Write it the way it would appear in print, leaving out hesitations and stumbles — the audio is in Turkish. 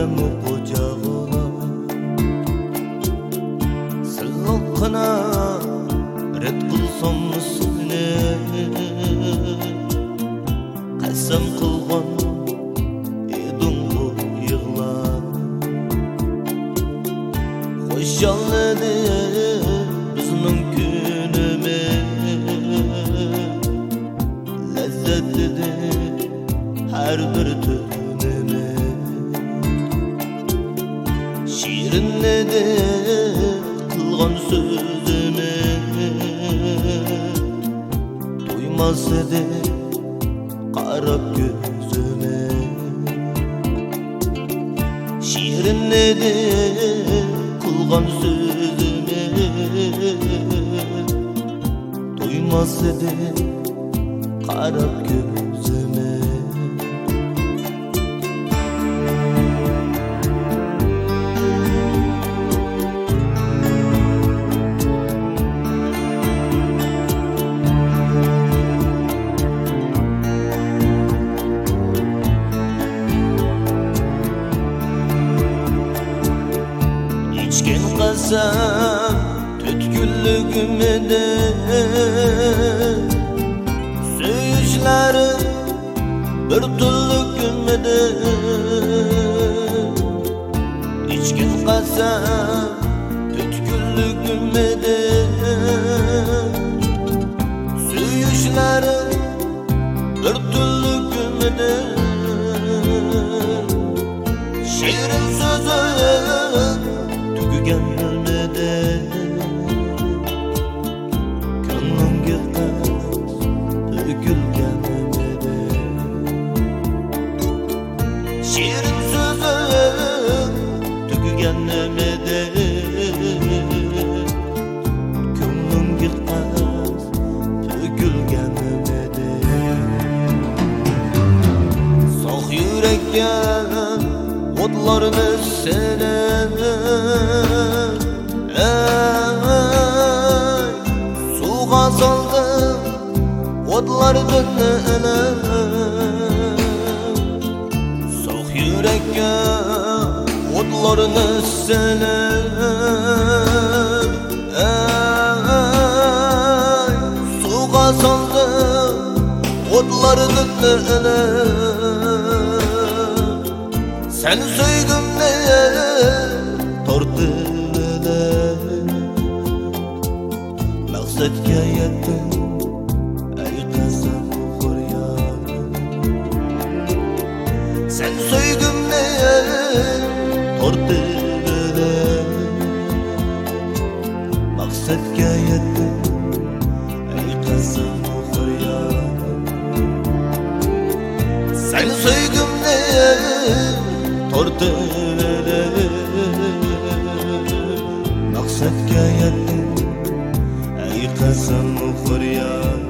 Koydum kucağına Silliqqina red qilsam seni Qasam qilgan eding bu yig'lab Xo'shal edi bizning kunimiz Lazzat edi har bir tunimiz Şirin edi qilgan so'zimiz To'ymas edi qarab ko'zime Şirin edi qilgan so'zimiz To'ymas edi qarab ko'zime İçken qasam tütkünlüğümde Söyüşlerim bir türlükümde İçken qasam tütkünlüğümde Söyüşlerim bir türlükümde Şiirin sözü Gönlümde Gönlümge qaz Tökülgenimde Şiirin sözü Tökülgenimde Gönlümge qaz Tökülgenimde Soq yürekka Otlarını senem Suğa saldım Otlarını elem Soq yürekka Otlarını senem Suğa saldım Otlarını elem Sen söygümle tortile Maqsadga yetdim ey qasam qo'ryan Sen söygümle tortile Maqsadga yetdim ey qasam qo'ryan Sen söygümle tortile Maqsadga yetdim ey qasam qo'ryan